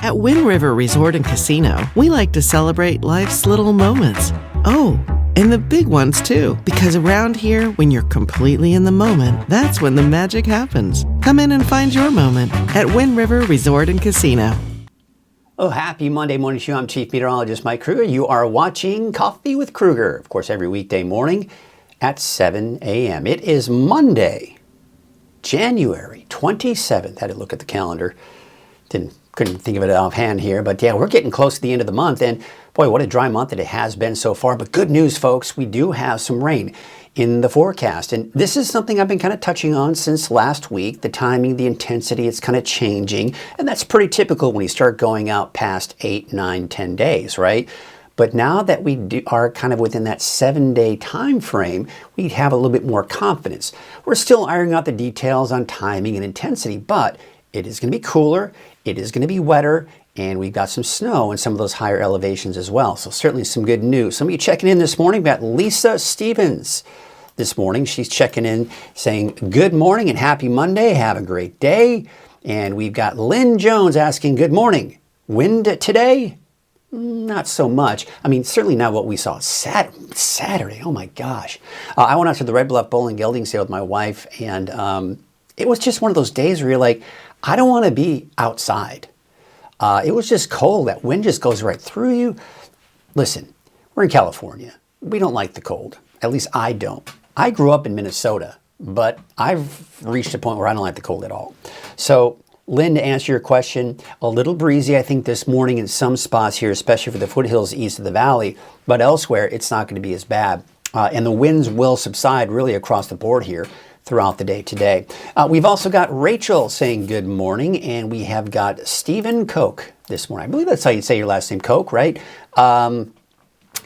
At Wind River Resort and Casino, we like to celebrate life's little moments. Oh, and the big ones too, because around here, when you're completely in the moment, that's when the magic happens. Come in and find your moment at Wind River Resort and Casino. Oh, happy Monday morning to you. I'm Chief Meteorologist Mike Krueger. You are watching Coffee with Krueger, of course, every weekday morning at 7 a.m. It is Monday, January 27th. Had to look at the calendar. Couldn't think of it offhand here, but yeah, we're getting close to the end of the month, and boy, what a dry month that it has been so far. But good news, folks, we do have some rain in the forecast, and this is something I've been kind of touching on since last week. The timing, the intensity, it's kind of changing, and that's pretty typical when you start going out past 8, 9, 10 days, right? But now that we are kind of within that 7-day time frame, we have a little bit more confidence. We're still ironing out the details on timing and intensity, but it is going to be cooler, it is going to be wetter, and we've got some snow in some of those higher elevations as well. So certainly some good news. Some of you checking in this morning. We've got Lisa Stevens this morning. She's checking in saying, good morning and happy Monday. Have a great day. And we've got Lynn Jones asking, good morning. Wind today? Not so much. I mean, certainly not what we saw Saturday. Oh my gosh. I went out to the Red Bluff Bowling Gelding Sale with my wife, and it was just one of those days where you're like, I don't want to be outside. It was just cold. That wind just goes right through you. Listen, we're in California. We don't like the cold. At least I don't. I grew up in Minnesota, but I've reached a point where I don't like the cold at all. So, Lynn, to answer your question, a little breezy, I think, this morning in some spots here, especially for the foothills east of the valley, but elsewhere, it's not going to be as bad. And the winds will subside really across the board here throughout the day today. We've also got Rachel saying good morning, and we have got Stephen Koch this morning. I believe that's how you say your last name, Koch, right?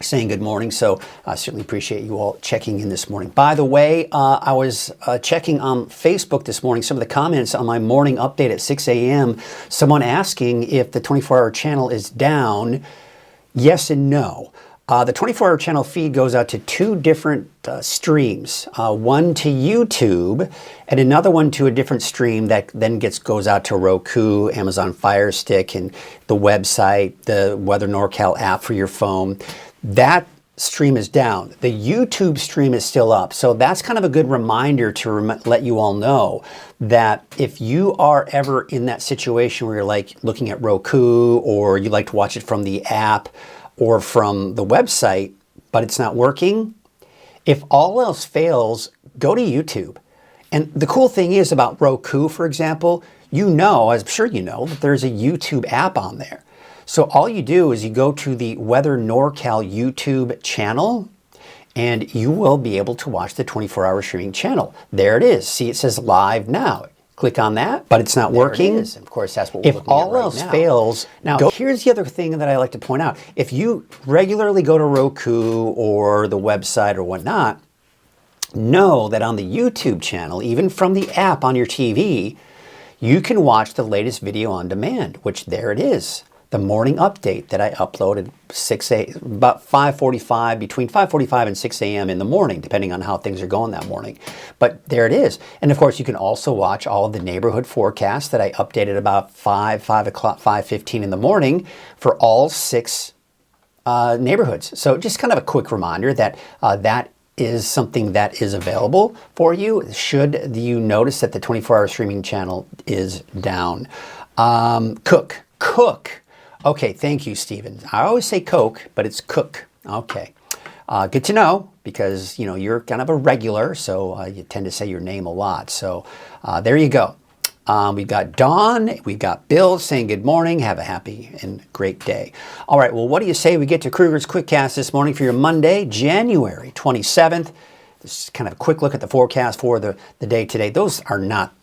Saying good morning, so I certainly appreciate you all checking in this morning. By the way, I was checking on Facebook this morning, some of the comments on my morning update at 6 a.m. Someone asking if the 24-hour channel is down. Yes and no. The 24-hour channel feed goes out to two different streams, one to YouTube and another one to a different stream that then goes out to Roku, Amazon Fire Stick, and the website, the Weather NorCal app for your phone. That stream is down. The YouTube stream is still up. So that's kind of a good reminder to let you all know that if you are ever in that situation where you're like looking at Roku, or you like to watch it from the app or from the website, but it's not working, if all else fails, go to YouTube. And the cool thing is about Roku, for example, I'm sure you know, that there's a YouTube app on there. So all you do is you go to the Weather NorCal YouTube channel, and you will be able to watch the 24-hour streaming channel. There it is. See, it says live now. Click on that, but it's not working. It is. Of course, that's what we're looking at right now. If all else fails, here's the other thing that I like to point out. If you regularly go to Roku or the website or whatnot, know that on the YouTube channel, even from the app on your TV, you can watch the latest video on demand, which there it is. The morning update that I uploaded about 5:45, between 5:45 and 6 a.m. in the morning, depending on how things are going that morning. But there it is. And of course, you can also watch all of the neighborhood forecasts that I updated about 5 o'clock, 5:15 in the morning for all 6 neighborhoods. So just kind of a quick reminder that that is something that is available for you should you notice that the 24-hour streaming channel is down. Cook. Okay, thank you, Stephen. I always say Coke, but it's Cook. Okay. Good to know, because, you're kind of a regular, so you tend to say your name a lot. So there you go. We've got Dawn, we've got Bill saying good morning. Have a happy and great day. All right, well, what do you say we get to Krueger's Quickcast this morning for your Monday, January 27th. This is kind of a quick look at the forecast for the day today. Those are not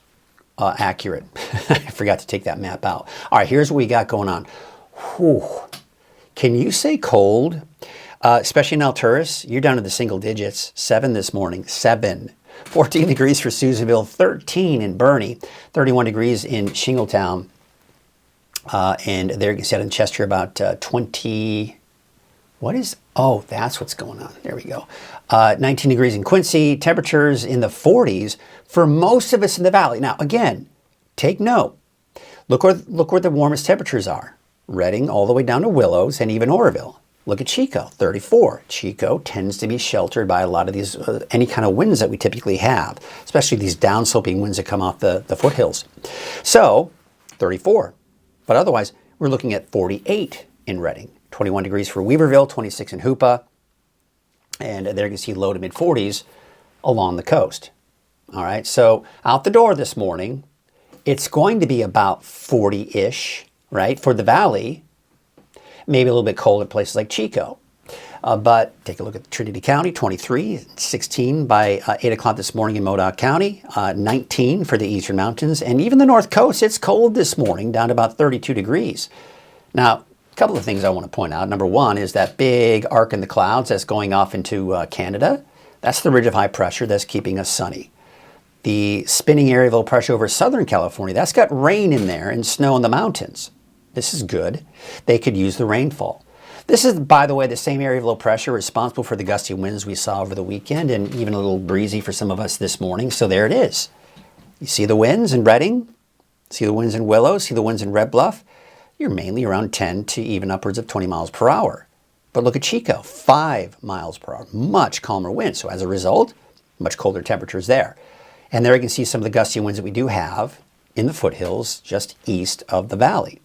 accurate. I forgot to take that map out. All right, here's what we got going on. Whew. Can you say cold? Especially in Alturas, you're down to the single digits. 7 this morning. 7. 14 degrees for Susanville. 13 in Bernie. 31 degrees in Shingletown. And there you can see out in Chester about 20. What is? Oh, that's what's going on. There we go. 19 degrees in Quincy. Temperatures in the 40s for most of us in the valley. Now, again, take note. Look where the warmest temperatures are. Redding all the way down to Willows and even Oroville. Look at Chico, 34. Chico tends to be sheltered by a lot of these, any kind of winds that we typically have, especially these downsloping winds that come off the foothills. So, 34. But otherwise, we're looking at 48 in Redding, 21 degrees for Weaverville, 26 in Hoopa, and there you can see low to mid 40s along the coast. All right, so out the door this morning, it's going to be about 40-ish, right, for the valley. Maybe a little bit colder places like Chico. But take a look at Trinity County, 23, 16 by 8 o'clock this morning in Modoc County, 19 for the Eastern Mountains, and even the North Coast, it's cold this morning, down to about 32 degrees. Now, a couple of things I want to point out. Number one is that big arc in the clouds that's going off into Canada. That's the ridge of high pressure that's keeping us sunny. The spinning area of low pressure over Southern California, that's got rain in there and snow in the mountains. This is good. They could use the rainfall. This is, by the way, the same area of low pressure responsible for the gusty winds we saw over the weekend and even a little breezy for some of us this morning. So there it is. You see the winds in Redding, see the winds in Willows, see the winds in Red Bluff. You're mainly around 10 to even upwards of 20 miles per hour. But look at Chico, 5 miles per hour, much calmer winds. So as a result, much colder temperatures there. And there you can see some of the gusty winds that we do have in the foothills just east of the valley.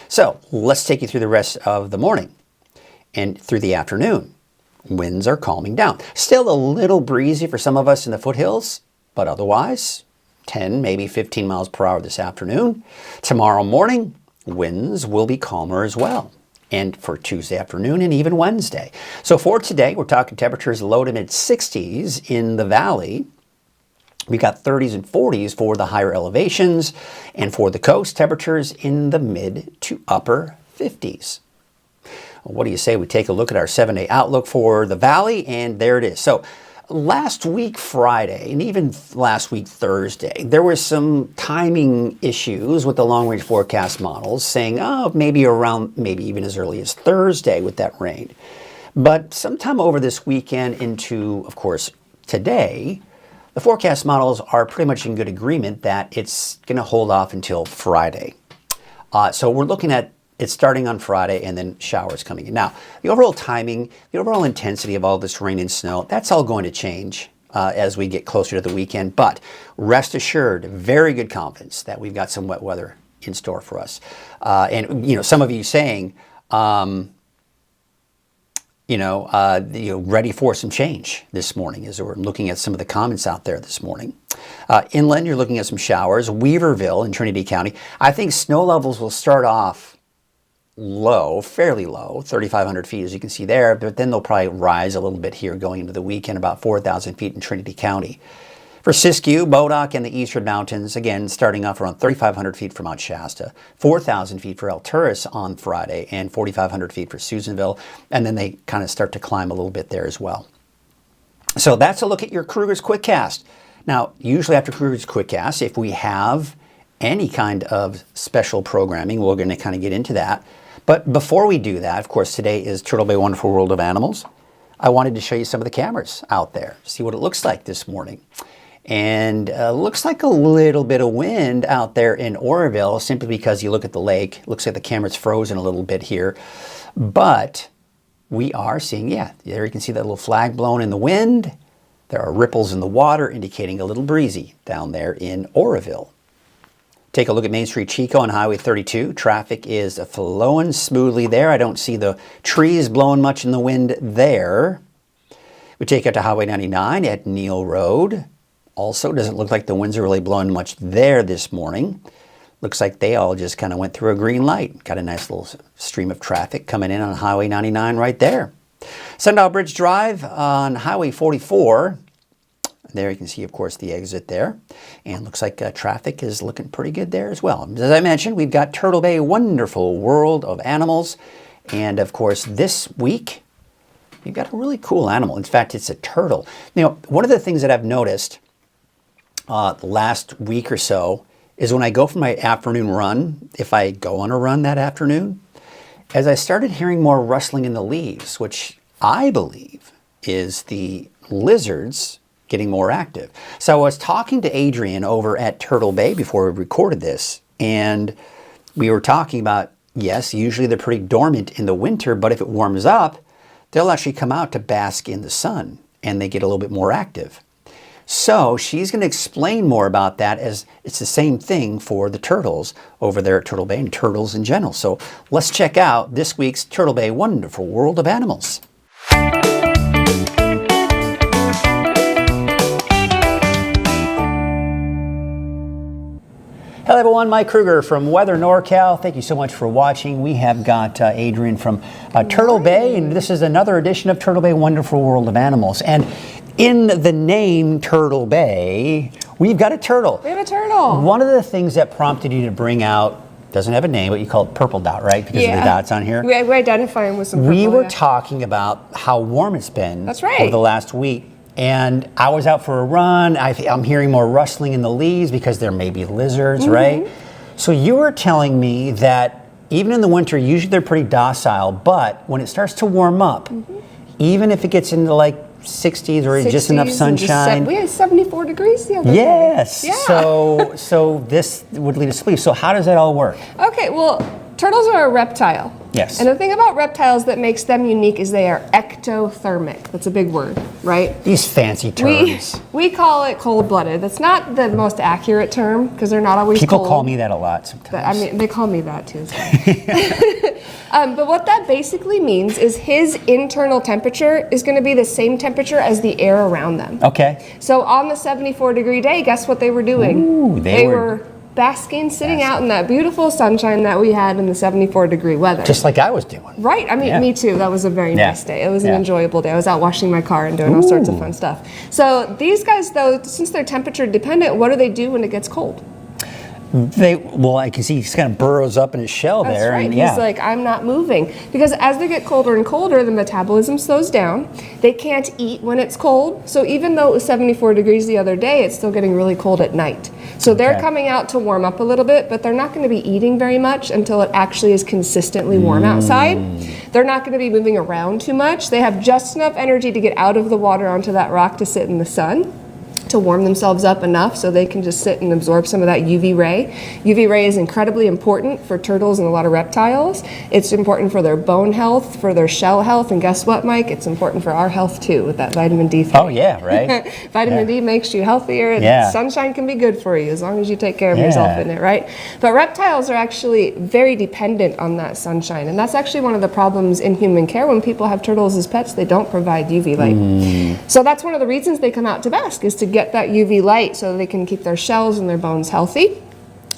So let's take you through the rest of the morning and through the afternoon. Winds are calming down. Still a little breezy for some of us in the foothills, but otherwise 10, maybe 15 miles per hour this afternoon. Tomorrow morning, winds will be calmer as well. And for Tuesday afternoon and even Wednesday. So for today, we're talking temperatures low to mid 60s in the valley. We got 30s and 40s for the higher elevations, and for the coast, temperatures in the mid to upper 50s. What do you say we take a look at our 7-day outlook for the valley? And there it is. So last week Friday, and even last week Thursday, there were some timing issues with the long-range forecast models saying, oh, maybe around, maybe even as early as Thursday with that rain. But sometime over this weekend into, of course, today, the forecast models are pretty much in good agreement that it's going to hold off until Friday. So we're looking at it starting on Friday and then showers coming in. Now, the overall timing, the overall intensity of all this rain and snow, that's all going to change as we get closer to the weekend. But rest assured, very good confidence that we've got some wet weather in store for us. And, you know, some of you saying, ready for some change this morning as we're looking at some of the comments out there this morning. Inland, you're looking at some showers. Weaverville in Trinity County. I think snow levels will start off low, fairly low, 3,500 feet as you can see there, but then they'll probably rise a little bit here going into the weekend, about 4,000 feet in Trinity County. For Siskiyou, Modoc, and the Eastern Mountains, again, starting off around 3,500 feet for Mount Shasta, 4,000 feet for Alturas on Friday, and 4,500 feet for Susanville, and then they kind of start to climb a little bit there as well. So that's a look at your Krueger's Quickcast. Now, usually after Krueger's Quickcast, if we have any kind of special programming, we're going to kind of get into that. But before we do that, of course, today is Turtle Bay Wonderful World of Animals. I wanted to show you some of the cameras out there, see what it looks like this morning. And looks like a little bit of wind out there in Oroville, simply because you look at the lake. Looks like the camera's frozen a little bit here. But we are seeing, yeah, there you can see that little flag blown in the wind. There are ripples in the water indicating a little breezy down there in Oroville. Take a look at Main Street Chico on Highway 32. Traffic is flowing smoothly there. I don't see the trees blowing much in the wind there. We take out to Highway 99 at Neal Road. Also, doesn't look like the winds are really blowing much there this morning. Looks like they all just kind of went through a green light. Got a nice little stream of traffic coming in on Highway 99 right there. Sundial Bridge Drive on Highway 44. There you can see, of course, the exit there. And looks like traffic is looking pretty good there as well. As I mentioned, we've got Turtle Bay Wonderful World of Animals. And, of course, this week, we've got a really cool animal. In fact, it's a turtle. You know, one of the things that I've noticed the last week or so is when I go for my afternoon run, if I go on a run that afternoon, as I started hearing more rustling in the leaves, which I believe is the lizards getting more active. So I was talking to Adrian over at Turtle Bay before we recorded this, and we were talking about yes, usually they're pretty dormant in the winter, but if it warms up, they'll actually come out to bask in the sun and they get a little bit more active. So she's going to explain more about that, as it's the same thing for the turtles over there at Turtle Bay and turtles in general. So let's check out this week's Turtle Bay Wonderful World of Animals. Hello everyone, Mike Krueger from Weather NorCal. Thank you so much for watching. We have got Adrian from Turtle Bay, and this is another edition of Turtle Bay Wonderful World of Animals. And in the name Turtle Bay, we've got a turtle. We have a turtle. One of the things that prompted you to bring out, doesn't have a name, but you call it Purple Dot, right? Because of the dots on here. We identify him with some purple. We were talking about how warm it's been That's right. over the last week. And I was out for a run. I'm hearing more rustling in the leaves because there may be lizards, right? So you were telling me that even in the winter, usually they're pretty docile, but when it starts to warm up, even if it gets into like 60s or just enough sunshine. We had 74 degrees the other day. Yes. Yeah. So this would lead us to believe. So how does that all work? Okay, well, turtles are a reptile. Yes. And the thing about reptiles that makes them unique is they are ectothermic. That's a big word, right? These fancy terms. We call it cold-blooded. That's not the most accurate term because they're not always People cold. call me that a lot sometimes. But, I mean, they call me that too. But what that basically means is his internal temperature is going to be the same temperature as the air around them. Okay. So on the 74-degree day, guess what they were doing? Ooh, they were basking, sitting out in that beautiful sunshine that we had in the 74-degree weather. Just like I was doing. Right. I mean, me too. That was a very nice day. It was an enjoyable day. I was out washing my car and doing all sorts of fun stuff. So these guys, though, since they're temperature dependent, what do they do when it gets cold? Well, I can see he kind of burrows up in his shell That's there. right. And, He's like, I'm not moving. Because as they get colder and colder, the metabolism slows down. They can't eat when it's cold. So even though it was 74 degrees the other day, it's still getting really cold at night. So they're coming out to warm up a little bit, but they're not going to be eating very much until it actually is consistently warm outside. They're not going to be moving around too much. They have just enough energy to get out of the water onto that rock to sit in the sun, to warm themselves up enough so they can just sit and absorb some of that UV ray. UV ray is incredibly important for turtles and a lot of reptiles. It's important for their bone health, for their shell health, and guess what, Mike? It's important for our health too with that vitamin D3. Oh yeah, right? Vitamin D makes you healthier. Sunshine can be good for you as long as you take care of yourself in it, right? But reptiles are actually very dependent on that sunshine, and that's actually one of the problems in human care. When people have turtles as pets, they don't provide UV light. So that's one of the reasons they come out to bask, is to get that UV light so they can keep their shells and their bones healthy.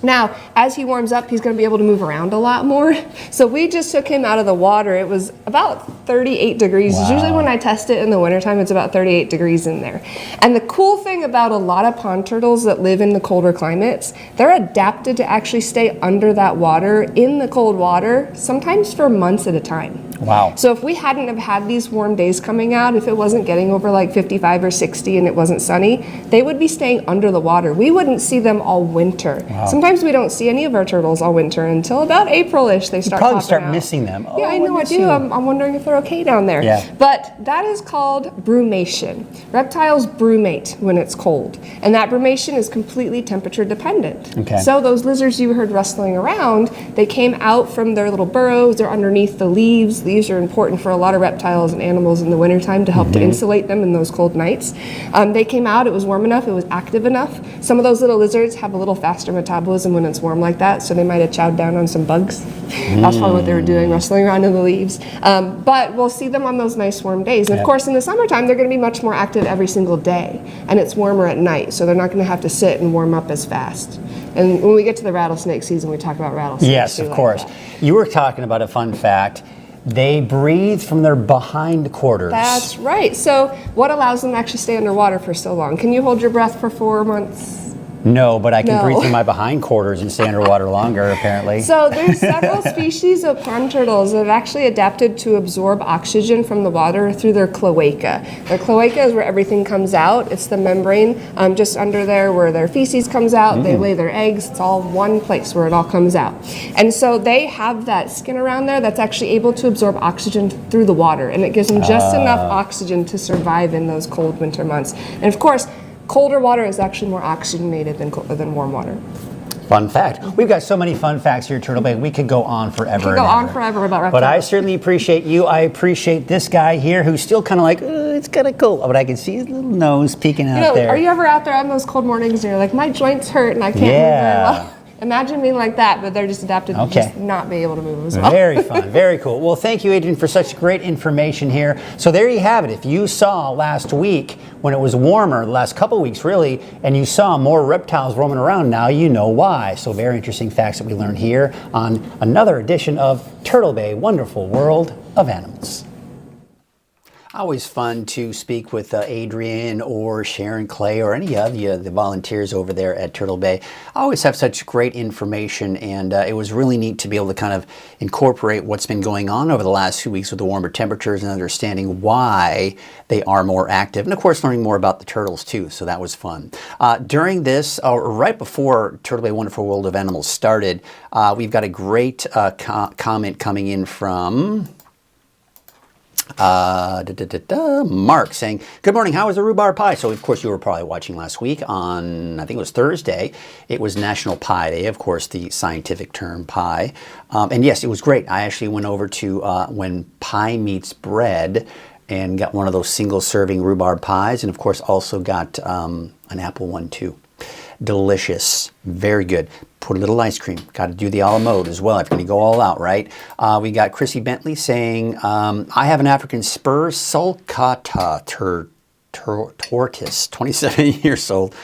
Now, as he warms up, he's going to be able to move around a lot more. So we just took him out of the water. It was about 38 degrees. Wow. Usually when I test it in the wintertime, it's about 38 degrees in there. And the cool thing about a lot of pond turtles that live in the colder climates, they're adapted to actually stay under that water, in the cold water, sometimes for months at a time. Wow. So if we hadn't have had these warm days coming out, if it wasn't getting over like 55 or 60 and it wasn't sunny, they would be staying under the water. We wouldn't see them all winter. Wow. Sometimes we don't see any of our turtles all winter until about April-ish. They start probably popping start out. missing them. Yeah, I know I do. I'm wondering if they're okay down there. Yeah. But that is called brumation. Reptiles brumate when it's cold. And that brumation is completely temperature dependent. Okay. So those lizards you heard rustling around, they came out from their little burrows. They're underneath the leaves. Leaves are important for a lot of reptiles and animals in the wintertime to help to insulate them in those cold nights. They came out. It was warm enough. It was active enough. Some of those little lizards have a little faster metabolism when it's warm like that, so they might have chowed down on some bugs. That's probably what they were doing, rustling around in the leaves. But we'll see them on those nice warm days. And of course, in the summertime, they're going to be much more active every single day. And it's warmer at night, so they're not going to have to sit and warm up as fast. And when we get to the rattlesnake season, we talk about rattlesnakes. Yes, of course. You were talking about a fun fact. They breathe from their behind quarters. That's right. So what allows them to actually stay underwater for so long? Can you hold your breath for 4 months? No, but I can No. breathe through my behind quarters and stay underwater longer, apparently. So there's several species of pond turtles that have actually adapted to absorb oxygen from the water through their cloaca. Their cloaca is where everything comes out. It's the membrane just under there where their feces comes out. They lay their eggs. It's all one place where it all comes out. And so they have that skin around there that's actually able to absorb oxygen through the water. And it gives them just enough oxygen to survive in those cold winter months. And of course, colder water is actually more oxygenated than warm water. Fun fact. We've got so many fun facts here at Turtle Bay. We could go on forever. We could go on forever about reptiles. But I certainly appreciate you. I appreciate this guy here who's still kind of like, it's kind of cool. But I can see his little nose peeking out there. Are you ever out there on those cold mornings and you're like, my joints hurt and I can't move very well? Imagine being like that, but they're just adapted to just not be able to move as well. Very fun, very cool. Well, thank you, Adrian, for such great information here. So there you have it. If you saw last week when it was warmer, the last couple of weeks really, and you saw more reptiles roaming around, now you know why. So very interesting facts that we learned here on another edition of Turtle Bay, Wonderful World of Animals. Always fun to speak with Adrian or Sharon Clay or any of the volunteers over there at Turtle Bay. I always have such great information, and it was really neat to be able to kind of incorporate what's been going on over the last few weeks with the warmer temperatures and understanding why they are more active, and of course learning more about the turtles too, so that was fun. During this, right before Turtle Bay Wonderful World of Animals started, we've got a great comment coming in from Mark saying, good morning, how was the rhubarb pie? So of course you were probably watching last week on, I think it was Thursday. It was National Pie Day, of course, the scientific term pie. And yes, it was great. I actually went over to When Pie Meets Bread and got one of those single serving rhubarb pies, and of course also got an apple one too. Delicious, very good. Put a little ice cream. Got to do the a la mode as well if you're going to go all out, right? We got Chrissy Bentley saying, I have an African spur sulcata tortoise, 27 years old.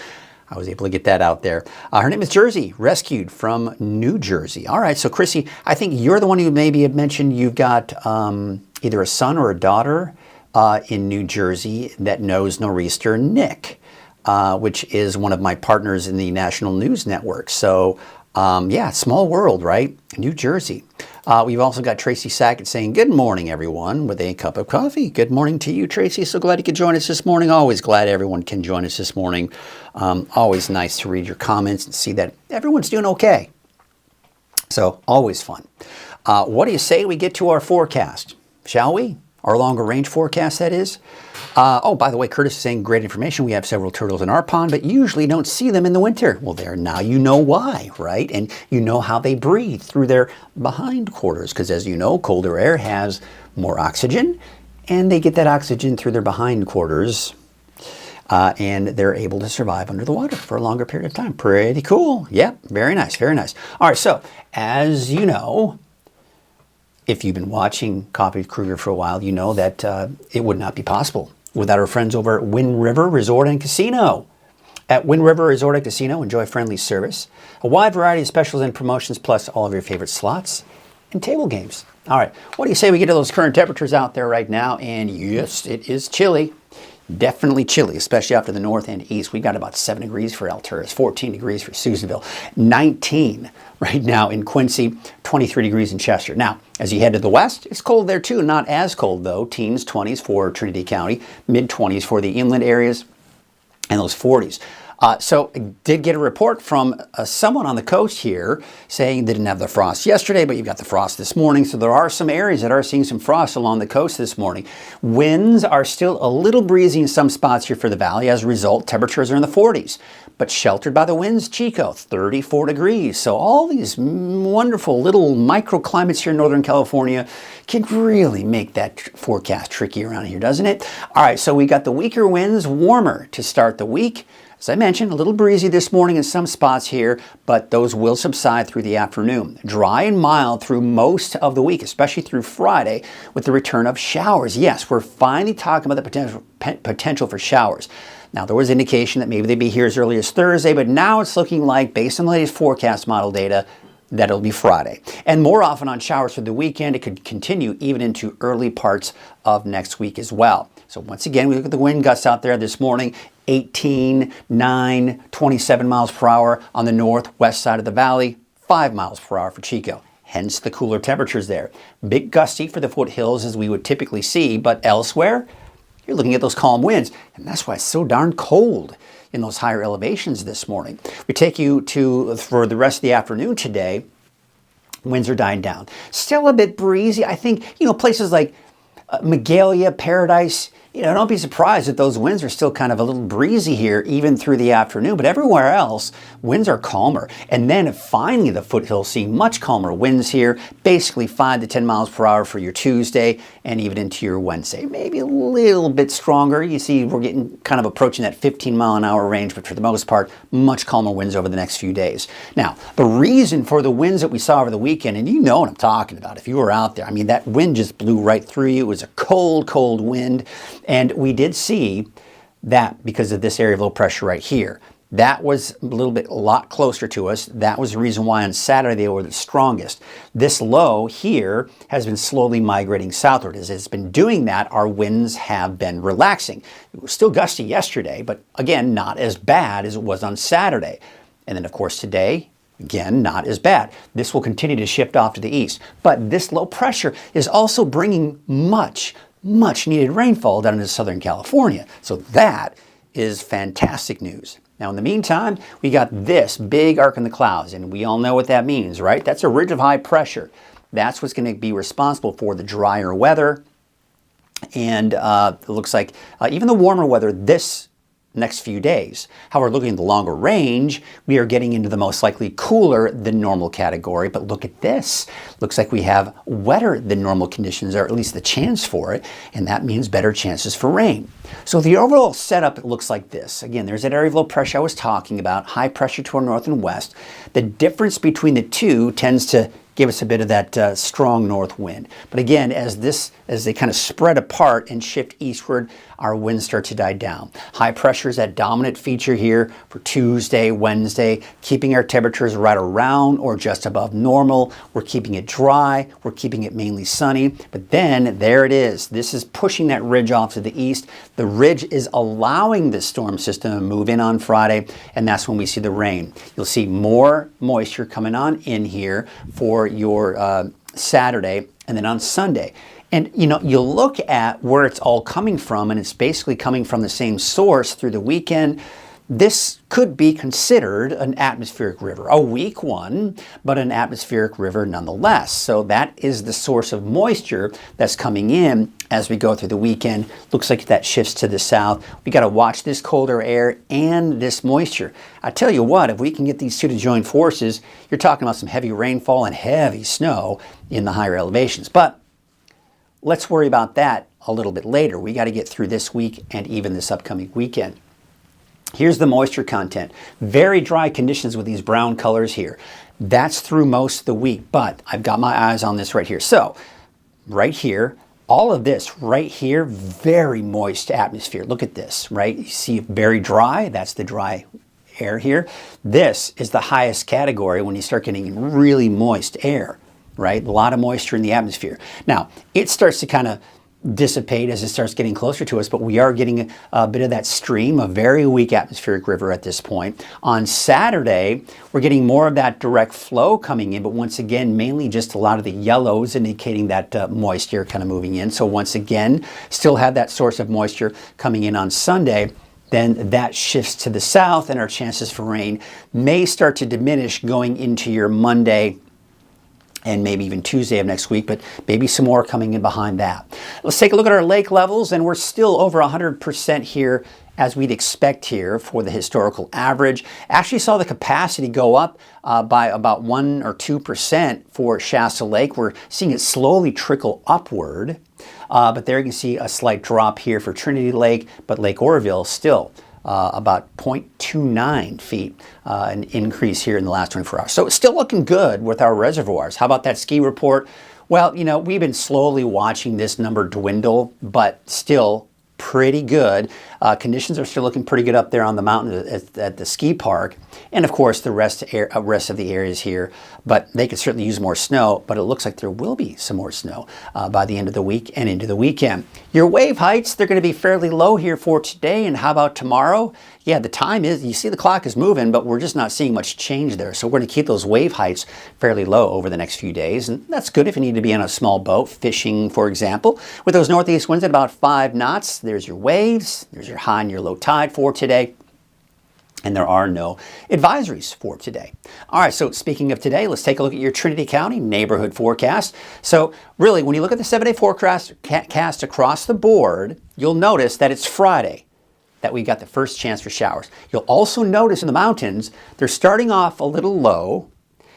I was able to get that out there. Her name is Jersey, rescued from New Jersey. All right, so Chrissy, I think you're the one who maybe had mentioned you've got either a son or a daughter in New Jersey that knows nor'easter Nick. Which is one of my partners in the National News Network. So, yeah, small world, right? New Jersey. We've also got Tracy Sackett saying, good morning, everyone, with a cup of coffee. Good morning to you, Tracy. So glad you could join us this morning. Always glad everyone can join us this morning. Always nice to read your comments and see that everyone's doing okay. So, always fun. What do you say we get to our forecast? Shall we? Our longer range forecast, that is. Oh, by the way, Curtis is saying great information. We have several turtles in our pond, but usually don't see them in the winter. Well, there, now you know why, right? And you know how they breathe through their behind quarters, because as you know, colder air has more oxygen, and they get that oxygen through their behind quarters, and they're able to survive under the water for a longer period of time. Pretty cool. Yep, very nice, very nice. All right, so as you know, if you've been watching Coffee with Krueger for a while, you know that it would not be possible without our friends over at Wind River Resort and Casino. At Wind River Resort and Casino, enjoy friendly service, a wide variety of specials and promotions, plus all of your favorite slots and table games. All right, what do you say we get to those current temperatures out there right now? And yes, it is chilly. Definitely chilly, especially after the north and east. We got about 7 degrees for Alturas, 14 degrees for Susanville, 19 right now in Quincy, 23 degrees in Chester. Now, as you head to the west, it's cold there too. Not as cold though. Teens, 20s for Trinity County, mid-20s for the inland areas, and those 40s. So I did get a report from someone on the coast here saying they didn't have the frost yesterday, but you've got the frost this morning. So there are some areas that are seeing some frost along the coast this morning. Winds are still a little breezy in some spots here for the valley. As a result, temperatures are in the 40s. But sheltered by the winds, Chico, 34 degrees. So all these wonderful little microclimates here in Northern California can really make that forecast tricky around here, doesn't it? All right, so we got the weaker winds, warmer to start the week. As I mentioned, a little breezy this morning in some spots here, but those will subside through the afternoon. Dry and mild through most of the week, especially through Friday, with the return of showers. Yes, we're finally talking about the potential for showers. Now, there was indication that maybe they'd be here as early as Thursday, but now it's looking like, based on the latest forecast model data, that it'll be Friday. And more often on showers for the weekend, it could continue even into early parts of next week as well. So once again, we look at the wind gusts out there this morning, 18, 9, 27 miles per hour on the northwest side of the valley, 5 miles per hour for Chico. Hence the cooler temperatures there. Bit gusty for the foothills as we would typically see, but elsewhere, you're looking at those calm winds. And that's why it's so darn cold in those higher elevations this morning. We take you to, for the rest of the afternoon today, winds are dying down. Still a bit breezy. I think, places like Magalia, Paradise, don't be surprised that those winds are still kind of a little breezy here, even through the afternoon. But everywhere else, winds are calmer. And then finally, the foothills see much calmer winds here, basically 5 to 10 miles per hour for your Tuesday and even into your Wednesday. Maybe a little bit stronger. You see, we're getting kind of approaching that 15-mile-an-hour range, but for the most part, much calmer winds over the next few days. Now, the reason for the winds that we saw over the weekend, and you know what I'm talking about if you were out there, I mean, that wind just blew right through you. It was a cold, cold wind. And we did see that because of this area of low pressure right here. That was a lot closer to us. That was the reason why on Saturday they were the strongest. This low here has been slowly migrating southward. As it's been doing that, our winds have been relaxing. It was still gusty yesterday, but again, not as bad as it was on Saturday. And then of course today, again, not as bad. This will continue to shift off to the east. But this low pressure is also bringing much needed rainfall down into Southern California. So that is fantastic news. Now, in the meantime, we got this big arc in the clouds, and we all know what that means, right? That's a ridge of high pressure. That's what's going to be responsible for the drier weather. And it looks like even the warmer weather this next few days. However, looking at the longer range, we are getting into the most likely cooler than normal category. But look at this. Looks like we have wetter than normal conditions, or at least the chance for it, and that means better chances for rain. So the overall setup, it looks like this. Again, there's that area of low pressure I was talking about, high pressure to our north and west. The difference between the two tends to give us a bit of that strong north wind. But again, as they kind of spread apart and shift eastward, our winds start to die down. High pressure is that dominant feature here for Tuesday, Wednesday, keeping our temperatures right around or just above normal. We're keeping it dry. We're keeping it mainly sunny. But then there it is. This is pushing that ridge off to the east. The ridge is allowing this storm system to move in on Friday, and that's when we see the rain. You'll see more moisture coming on in here for your Saturday and then on Sunday. And you look at where it's all coming from, and it's basically coming from the same source through the weekend. This could be considered an atmospheric river, a weak one, but an atmospheric river nonetheless. So that is the source of moisture that's coming in as we go through the weekend. Looks like that shifts to the south. We got to watch this colder air and this moisture. I tell you what, if we can get these two to join forces, you're talking about some heavy rainfall and heavy snow in the higher elevations. But let's worry about that a little bit later. We got to get through this week and even this upcoming weekend. Here's the moisture content. Very dry conditions with these brown colors here. That's through most of the week, but I've got my eyes on this right here. So right here, all of this right here, very moist atmosphere. Look at this, right? You see very dry. That's the dry air here. This is the highest category when you start getting really moist air, right? A lot of moisture in the atmosphere. Now, it starts to kind of dissipate as it starts getting closer to us, but we are getting a bit of that stream, a very weak atmospheric river at this point. On Saturday, we're getting more of that direct flow coming in, but once again, mainly just a lot of the yellows indicating that moisture kind of moving in. So once again, still have that source of moisture coming in on Sunday. Then that shifts to the south, and our chances for rain may start to diminish going into your Monday and maybe even Tuesday of next week, but maybe some more coming in behind that. Let's take a look at our lake levels, and we're still over 100% here as we'd expect here for the historical average. Actually saw the capacity go up by about 1 or 2% for Shasta Lake. We're seeing it slowly trickle upward, but there you can see a slight drop here for Trinity Lake, but Lake Oroville still about 0.29 feet, an increase here in the last 24 hours. So it's still looking good with our reservoirs. How about that ski report? Well, we've been slowly watching this number dwindle, but still pretty good. Conditions are still looking pretty good up there on the mountain at the ski park. And of course, the rest of the areas here. But they could certainly use more snow, but it looks like there will be some more snow by the end of the week and into the weekend. Your wave heights, they're going to be fairly low here for today. And how about tomorrow? Yeah, the time is, you see the clock is moving, but we're just not seeing much change there. So we're going to keep those wave heights fairly low over the next few days. And that's good if you need to be on a small boat, fishing, for example. With those northeast winds at about 5 knots, there's your waves, there's your high and your low tide for today. And there are no advisories for today. All right, so speaking of today, let's take a look at your Trinity County neighborhood forecast. So really, when you look at the 7-day forecast across the board, you'll notice that it's Friday that we got the first chance for showers. You'll also notice in the mountains, they're starting off a little low,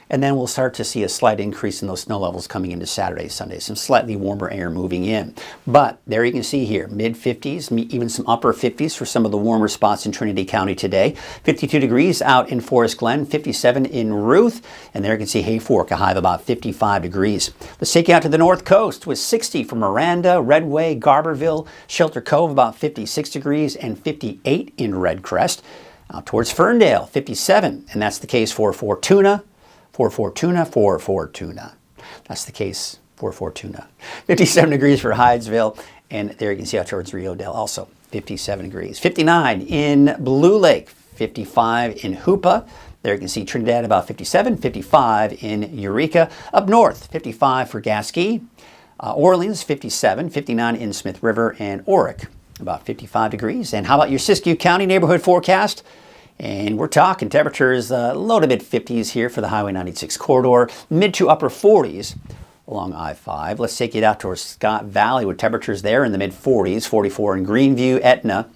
and then we'll start to see a slight increase in those snow levels coming into Saturday, Sunday, some slightly warmer air moving in. But there you can see here, mid-50s, even some upper 50s for some of the warmer spots in Trinity County today. 52 degrees out in Forest Glen, 57 in Ruth, and there you can see Hay Fork, a high of about 55 degrees. Let's take you out to the north coast with 60 for Miranda, Redway, Garberville, Shelter Cove, about 56 degrees, and 58 in Red Crest. Out towards Ferndale, 57, and that's the case for Fortuna. For Fortuna. That's the case for Fortuna. 57 degrees for Hydesville, and there you can see out towards Rio Dale also, 57 degrees. 59 in Blue Lake, 55 in Hoopa. There you can see Trinidad about 57, 55 in Eureka. Up north, 55 for Gasquet. Orleans, 57, 59 in Smith River, and Oric, about 55 degrees. And how about your Siskiyou County neighborhood forecast? And we're talking temperatures low to mid 50s here for the Highway 96 corridor, mid to upper 40s along I-5. Let's take it out towards Scott Valley with temperatures there in the mid 40s, 44 in Greenview, Etna,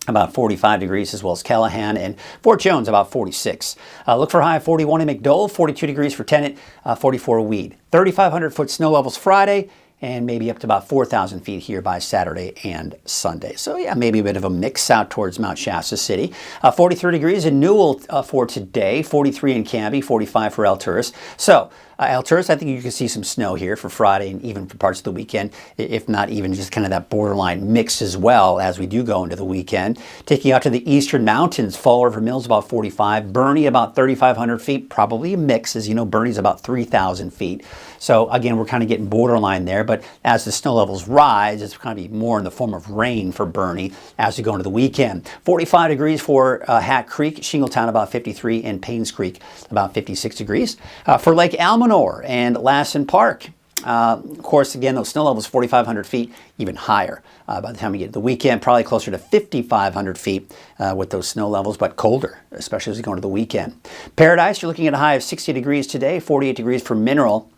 about 45 degrees, as well as Callahan, and Fort Jones about 46. Look for high of 41 in McDowell, 42 degrees for Tennant, 44 Weed. 3,500 foot snow levels Friday, and maybe up to about 4,000 feet here by Saturday and Sunday. So yeah, maybe a bit of a mix out towards Mount Shasta City. 43 degrees in Newell for today, 43 in Canby, 45 for Alturas. So Alturas, I think you can see some snow here for Friday and even for parts of the weekend, if not even just kind of that borderline mix as well as we do go into the weekend. Taking out to the eastern mountains, Fall River Mills about 45, Bernie about 3,500 feet, probably a mix. As you know, Bernie's about 3,000 feet. So again, we're kind of getting borderline there, but as the snow levels rise, it's going to be more in the form of rain for Bernie as we go into the weekend. 45 degrees for Hat Creek, Shingletown about 53, and Paynes Creek about 56 degrees. For Lake Almanor and Lassen Park, of course, again, those snow levels 4,500 feet, even higher. By the time we get to the weekend, probably closer to 5,500 feet with those snow levels, but colder, especially as we go into the weekend. Paradise, you're looking at a high of 60 degrees today, 48 degrees for Mineral.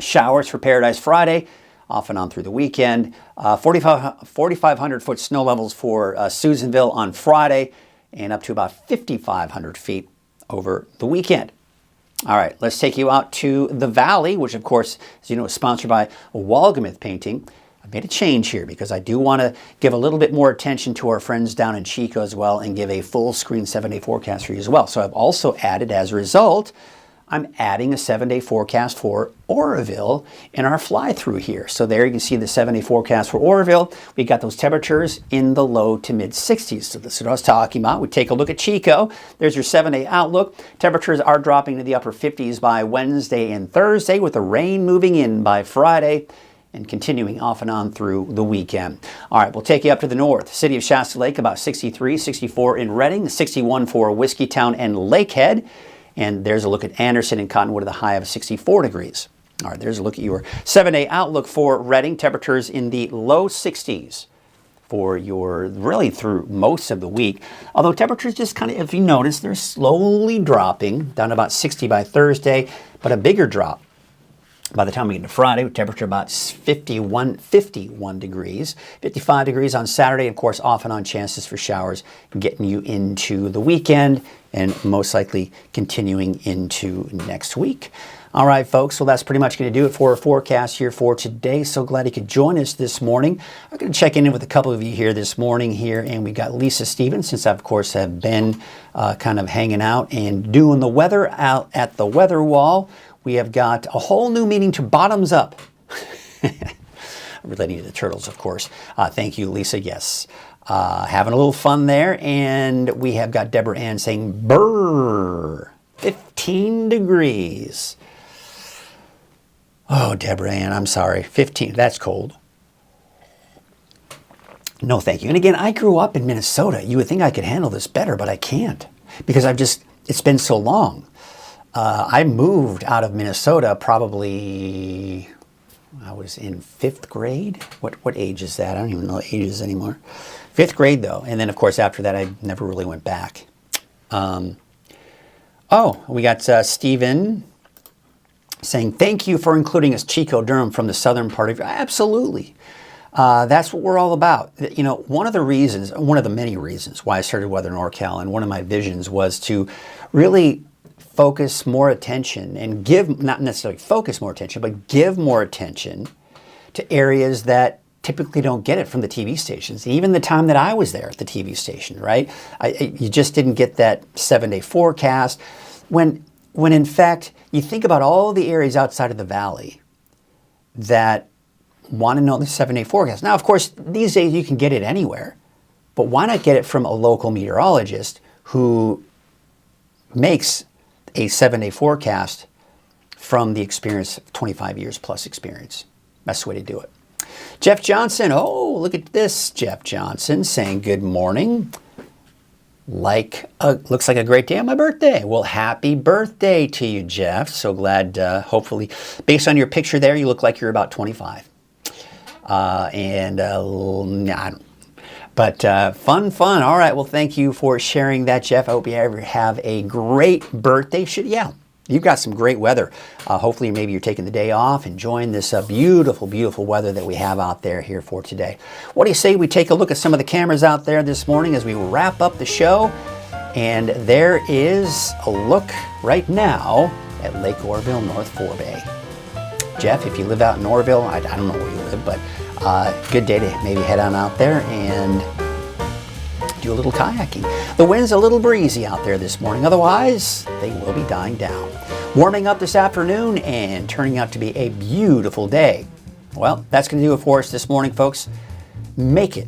Showers for Paradise Friday, off and on through the weekend. 4,500 foot snow levels for Susanville on Friday, and up to about 5,500 feet over the weekend. All right, let's take you out to the Valley, which of course, as you know, is sponsored by Walgamuth Painting. I've made a change here because I do want to give a little bit more attention to our friends down in Chico as well and give a full screen 7-day forecast for you as well. So I've also added, as a result, I'm adding a 7-day forecast for Oroville in our fly-through here. So there you can see the 7-day forecast for Oroville. We got those temperatures in the low to mid 60s. So this is what I was talking about. We take a look at Chico. There's your 7-day outlook. Temperatures are dropping to the upper 50s by Wednesday and Thursday, with the rain moving in by Friday and continuing off and on through the weekend. All right, we'll take you up to the north. City of Shasta Lake, about 63, 64 in Redding, 61 for Whiskeytown and Lakehead. And there's a look at Anderson and Cottonwood with a high of 64 degrees. All right, there's a look at your 7-day outlook for Redding. Temperatures in the low 60s for your, really through most of the week. Although temperatures just kind of, if you notice, they're slowly dropping down to about 60 by Thursday, but a bigger drop by the time we get to Friday, with temperature about 51 degrees, 55 degrees on Saturday. Of course, off and on chances for showers getting you into the weekend and most likely continuing into next week. All right, folks, well, that's pretty much going to do it for our forecast here for today. So glad you could join us this morning. I'm going to check in with a couple of you here this morning here, and we got Lisa Stevens, since I, of course, have been kind of hanging out and doing the weather out at the weather wall. We have got a whole new meaning to bottoms up. Relating to the turtles, of course. Thank you, Lisa. Yes. Having a little fun there. And we have got Deborah Ann saying, brrr, 15 degrees. Oh, Deborah Ann, I'm sorry. 15, that's cold. No, thank you. And again, I grew up in Minnesota. You would think I could handle this better, but I can't. Because it's been so long. I moved out of Minnesota probably, I was in 5th grade. What age is that? I don't even know ages anymore. 5th grade, though. And then, of course, after that, I never really went back. Oh, we got Stephen saying, thank you for including us, Chico Durham, from the southern part of... Absolutely. That's what we're all about. You know, one of the many reasons why I started Weather NorCal, and one of my visions was to really focus more attention and give, not necessarily focus more attention, but give more attention to areas that typically don't get it from the TV stations. Even the time that I was there at the TV station, right? You just didn't get that 7-day forecast. When in fact, you think about all the areas outside of the valley that want to know the 7-day forecast. Now, of course, these days you can get it anywhere, but why not get it from a local meteorologist who makes a 7-day forecast from the experience, 25 years plus experience? That's the way to do it. Jeff Johnson, oh, look at this. Jeff Johnson saying good morning. Looks like a great day on my birthday. Well, happy birthday to you, Jeff. So glad, hopefully, based on your picture there, you look like you're about 25. Fun. All right, well, thank you for sharing that, Jeff. I hope you ever have a great birthday. You've got some great weather. Hopefully, maybe you're taking the day off, enjoying this beautiful, beautiful weather that we have out there here for today. What do you say we take a look at some of the cameras out there this morning as we wrap up the show? And there is a look right now at Lake Oroville, North Forebay. Jeff, if you live out in Oroville, I don't know where you live, but good day to maybe head on out there and do a little kayaking. The wind's a little breezy out there this morning. Otherwise, they will be dying down. Warming up this afternoon and turning out to be a beautiful day. Well, that's going to do it for us this morning, folks. Make it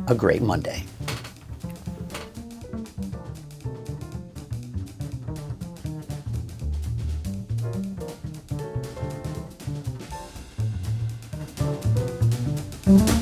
a great Monday. Mm-hmm.